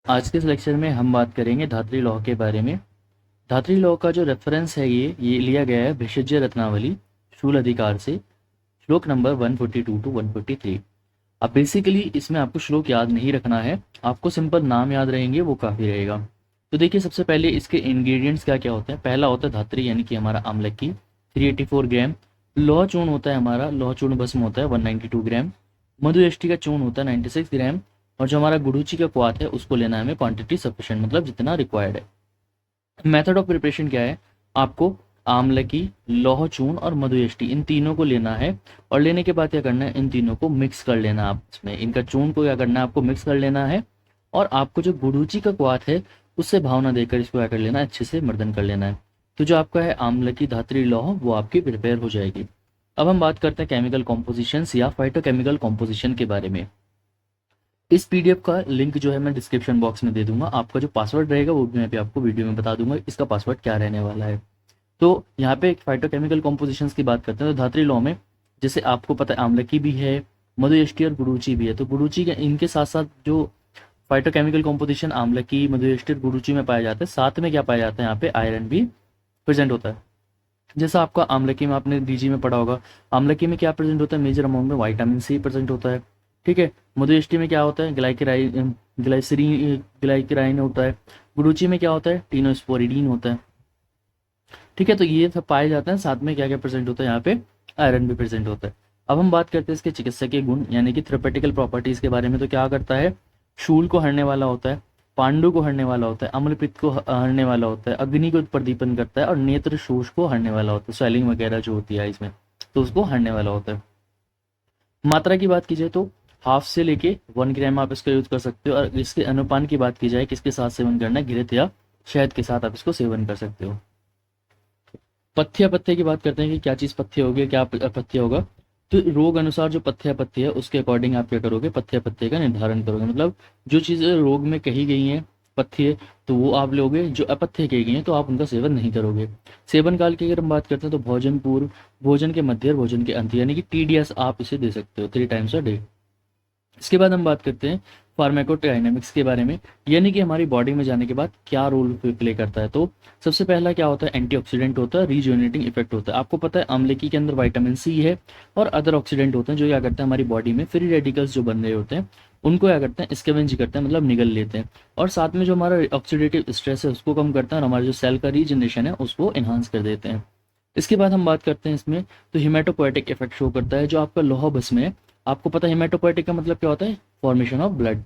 आज के इस लेक्चर में हम बात करेंगे धात्री लॉ के बारे में। धात्री लॉ का जो रेफरेंस है ये लिया गया है भिषज्य रत्नावली शूल अधिकार से, श्लोक नंबर 142 टू 143। अब बेसिकली इसमें आपको श्लोक याद नहीं रखना है, आपको सिंपल नाम याद रहेंगे वो काफ़ी रहेगा। तो देखिए सबसे पहले इसके इंग्रेडिएंट्स क्या क्या होते हैं। पहला होता है धात्री यानी कि हमारा आमलकी 384 ग्राम, लोह चूर्ण होता है हमारा, लोह चूर्ण भस्म होता है 192 ग्राम, मधु एष्टी का चूर्ण होता है 96 ग्राम, और जो हमारा गुड़ूची का क्वाथ है उसको लेना है हमें क्वांटिटी सफिशिएंट, मतलब जितना रिक्वायर्ड है। मेथड ऑफ प्रिपरेशन क्या है, आपको आमलकी, लौह चूर्ण और मधु एष्टी इन तीनों को लेना है, और लेने के बाद क्या करना है, इन तीनों को मिक्स कर लेना है आपस में। इनका चूर्ण को क्या करना है, आपको मिक्स कर लेना है, और आपको जो गुड़ूची का क्वाथ है उससे भावना देकर इसको क्या कर लेना है, अच्छे से मर्दन कर लेना है। तो जो आपका है आमलकी धात्री लौह वो आपकी प्रिपेयर हो जाएगी। अब हम बात करते हैं केमिकल कॉम्पोजिशंस या फाइटोकेमिकल कॉम्पोजिशन के बारे में। इस पीडीएफ का लिंक जो है मैं डिस्क्रिप्शन बॉक्स में दे दूंगा। आपका जो पासवर्ड रहेगा वो भी मैं भी आपको वीडियो में बता दूंगा इसका पासवर्ड क्या रहने वाला है। तो यहाँ पे एक फाइटोकेमिकल कॉम्पोजिशंस की बात करते हैं। तो धात्री लॉ में जैसे आपको पता है आमलकी भी है, मधु एष्टी और गुड़ूची भी है। तो गुड़ूची के इनके साथ साथ जो फाइटोकेमिकल कॉम्पोजिशन आमलकी, मधु एष्टी और गुड़ूची में पाया जाता है, साथ में क्या पाया जाता है, यहाँ पे आयरन भी प्रेजेंट होता है। जैसा आपका आमलकी में आपने डीजी में पढ़ा होगा, आमलकी में क्या प्रेजेंट होता है, मेजर अमाउंट में विटामिन सी प्रेजेंट होता है। ठीक है, मधु एष्टी में क्या होता है, ग्लाइसरीन होता है। गुड़ूची में क्या होता है, टीनोस्पोरिडीन होता है। ठीक है, तो ये सब पाए जाते हैं। साथ में क्या क्या प्रेजेंट होता है, यहाँ पे आयरन भी प्रेजेंट होता है। अब हम बात करते हैं इसके चिकित्सकीय गुण यानी कि थेरेपेटिकल प्रॉपर्टीज के बारे में। तो क्या करता है, शूल को हरने वाला होता है, पांडु को हरने वाला होता है, अम्लपित्त को हरने वाला होता है, अग्नि को प्रदीपन करता है, और नेत्र शोष को हरने वाला होता है। स्वेलिंग वगैरह जो होती है इसमें, तो उसको हरने वाला होता है। मात्रा की बात की जाए तो हाफ से लेके 1 ग्राम आप इसका यूज कर सकते हो। और इसके अनुपान की बात की जाए किसके साथ सेवन करना है, घृत या शहद के साथ आप इसको सेवन कर सकते हो। पथ्य की बात करते हैं कि क्या चीज पथ्य होगी, क्या अपथ्य होगा। तो रोग अनुसार जो पथ्य है उसके अकॉर्डिंग आप क्या करोगे, पथ्य का निर्धारण करोगे। मतलब जो चीजें रोग में कही गई हैं पथ्य, तो वो आप लोगे। जो अपथ्य कही गई हैं तो आप उनका सेवन नहीं करोगे। सेवन काल की अगर हम बात करते हैं तो भोजन पूर्व, भोजन के मध्य और भोजन के अंत, यानी कि TDS आप इसे दे सकते हो 3 टाइम्स अ डे। इसके बाद हम बात करते हैं फार्माकोडायनेमिक्स के बारे में, यानी कि हमारी बॉडी में जाने के बाद क्या रोल प्ले करता है। तो सबसे पहला क्या होता है, एंटीऑक्सीडेंट होता है, रीजुवेनेटिंग इफेक्ट होता है। आपको पता है आमलकी के अंदर विटामिन सी है, और अदर ऑक्सीडेंट होते हैं जो क्या करते हैं हमारी बॉडी में फ्री रेडिकल्स जो बन रहे होते हैं उनको क्या करते हैं, स्कैवेंज करते हैं, मतलब निगल लेते हैं। और साथ में जो हमारा ऑक्सीडेटिव स्ट्रेस है उसको कम करते हैं, और हमारे जो सेल का रीजनरेशन है उसको एनहांस कर देते हैं। इसके बाद हम बात करते हैं इसमें, तो हिमेटोपोएटिक इफेक्ट शो करता है। जो आपका लौह भस्म है, आपको पता है हिमेटोपोएटिक का मतलब क्या होता है, formation of blood,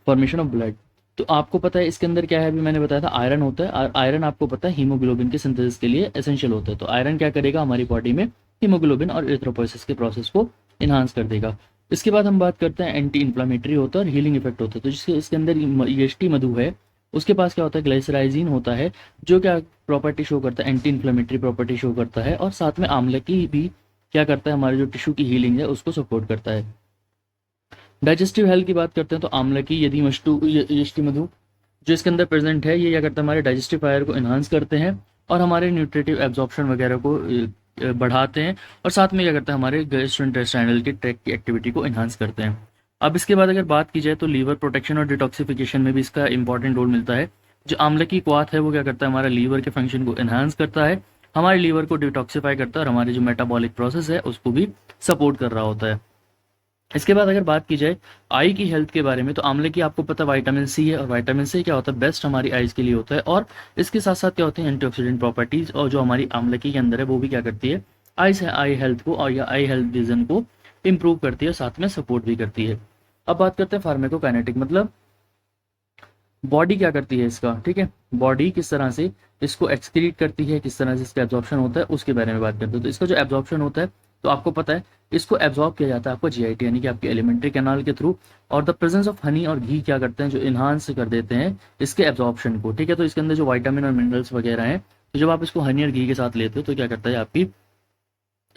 formation of blood. तो आपको पता है इसके अंदर क्या है, अभी मैंने बताया था आयरन होता है, और आयरन आपको पता है हीमोग्लोबिन के सिंथेसिस के लिए एसेंशियल होता है। तो आयरन क्या करेगा, हमारी बॉडी में हीमोग्लोबिन और एरिथ्रोपोइसिस के प्रोसेस को इन्हांस कर देगा। इसके बाद हम बात करते हैं एंटी इन्फ्लामेटरी होता है और हीलिंग इफेक्ट होता है। तो जिसके इसके अंदर ईएसटी मधु है, उसके पास क्या होता है, ग्लाइसराइजिन होता है, जो क्या प्रॉपर्टी शो करता है, एंटी इन्फ्लामेटरी प्रॉपर्टी शो करता है। और साथ में आमलकी भी क्या करता है, हमारे जो टिश्यू की हीलिंग है उसको सपोर्ट करता है। डाइजेस्टिव हेल्थ की बात करते हैं तो आमलकी, यदि मष्टु, यष्टि मधु जो इसके अंदर प्रेजेंट है, ये क्या करता है, हमारे डाइजेस्टिव फायर को एनहांस करते हैं, और हमारे न्यूट्रिटिव एब्जॉर्प्शन वगैरह को बढ़ाते हैं। और साथ में क्या करता है, हमारे गैस्ट्रोइंटेस्टाइनल की ट्रैक्ट की एक्टिविटी को एनहांस करते हैं। अब इसके बाद अगर बात की जाए तो लीवर प्रोटेक्शन और डिटॉक्सिफिकेशन में भी इसका इंपॉर्टेंट रोल मिलता है। जो आमलकी क्वाथ है वो क्या करता है, हमारे लीवर के फंक्शन को एनहांस करता है, हमारे लीवर को डिटॉक्सिफाई करता है, और हमारे जो मेटाबॉलिक प्रोसेस है उसको भी सपोर्ट कर रहा होता है। इसके बाद अगर बात की जाए आई की हेल्थ के बारे में, तो आंवले की आपको पता है विटामिन सी है, और विटामिन सी क्या होता है, बेस्ट हमारी आइज के लिए होता है। और इसके साथ साथ क्या होते हैं, एंटीऑक्सीडेंट प्रॉपर्टीज, और जो हमारी आंवलकी के अंदर है वो भी क्या करती है, आई हेल्थ को, और या आई हेल्थ विजन को इंप्रूव करती है, साथ में सपोर्ट भी करती है। अब बात करते हैं फार्मेकोकाइनेटिक, मतलब बॉडी क्या करती है इसका। ठीक है, बॉडी किस तरह से इसको एक्सक्रीट करती है, किस तरह से इसका एब्जॉर्प्शन होता है, उसके बारे में बात करते हैं। तो इसका जो एब्जॉर्प्शन होता है, तो आपको पता है इसको एब्जॉर्ब किया जाता है आपको जीआईटी यानी कि आपके एलिमेंट्री कैनाल के थ्रू। और द प्रेजेंस ऑफ हनी और घी क्या करते हैं, जो इन्हांस कर देते हैं इसके एब्जॉर्प्शन को। ठीक है, तो इसके अंदर जो विटामिन और मिनरल्स वगैरह हैं, तो जब आप इसको हनी और घी के साथ लेते हो तो क्या करता है, आपकी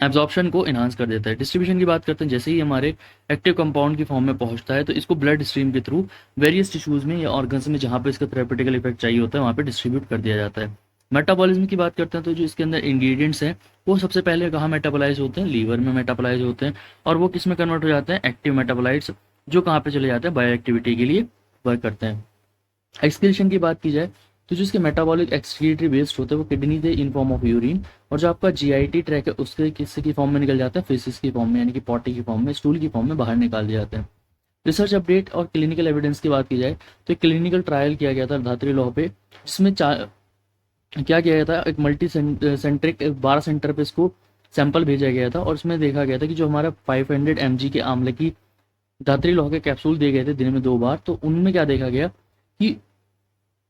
एब्जॉर्प्शन को इन्हांस कर देता है। डिस्ट्रीब्यूशन की बात करते हैं, जैसे ही हमारे एक्टिव कंपाउंड की फॉर्म में पहुंचता है तो इसको ब्लड स्ट्रीम के थ्रू वेरियस टिश्यूज में या ऑर्गन्स में जहाँ पे इसका थेरेपेटिकल इफेक्ट चाहिए होता है वहाँ पे डिस्ट्रीब्यूट कर दिया जाता है। मेटाबॉलिज्म की बात करते हैं तो जो इसके अंदर इंग्रेडिएंट्स हैं वो सबसे पहले कहाँ मेटाबोलाइज होते हैं, लीवर में मेटाबोलाइज होते हैं, और वो किस में कन्वर्ट हो जाते हैं, एक्टिव मेटाबोलाइट्स, जो कहाँ पे चले जाते हैं, बायो एक्टिविटी के लिए वर्क करते हैं। एक्सक्रीशन की बात की जाए तो जो इसके मेटाबॉलिक एक्सक्रीटरी वेस्ट होते हैं वो किडनी से इन फॉर्म ऑफ यूरिन, और जो आपका जीआईटी ट्रैक है उसके किससे की फॉर्म में निकल जाता है, फेसिस की फॉर्म में, यानी कि पॉटी की फॉर्म में, स्टूल की फॉर्म में बाहर निकाल दिए जाते हैं। रिसर्च अपडेट और क्लिनिकल एविडेंस की बात की जाए तो एक क्लिनिकल ट्रायल किया गया था धात्री लौह पे, जिसमें क्या किया गया था, एक मल्टी सेंट्रिक 12 सेंटर पे इसको सैंपल भेजा गया था, और इसमें देखा गया था कि जो हमारा 500 mg के आंवले की धात्री लौह के कैप्सूल दिए गए थे दिन में 2 बार, तो उनमें क्या देखा गया कि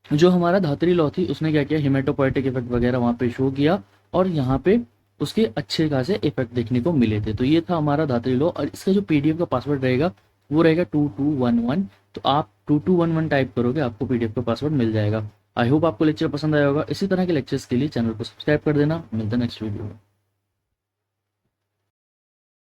जो हमारा धात्री लौ थी उसने क्या किया, हिमेटोपोइटिक इफेक्ट वगैरह वहाँ पे शो किया, और यहाँ पे उसके अच्छे खासे इफेक्ट देखने को मिले थे। तो ये था हमारा धात्री लौ, और इसका जो पीडीएफ का पासवर्ड रहेगा वो रहेगा 2211। तो आप 2211 टाइप करोगे, आपको पीडीएफ का पासवर्ड मिल जाएगा। आई होप आपको लेक्चर पसंद आया होगा। इसी तरह के लेक्चर्स के लिए चैनल को सब्सक्राइब कर देना। मिलते हैं नेक्स्ट वीडियो में।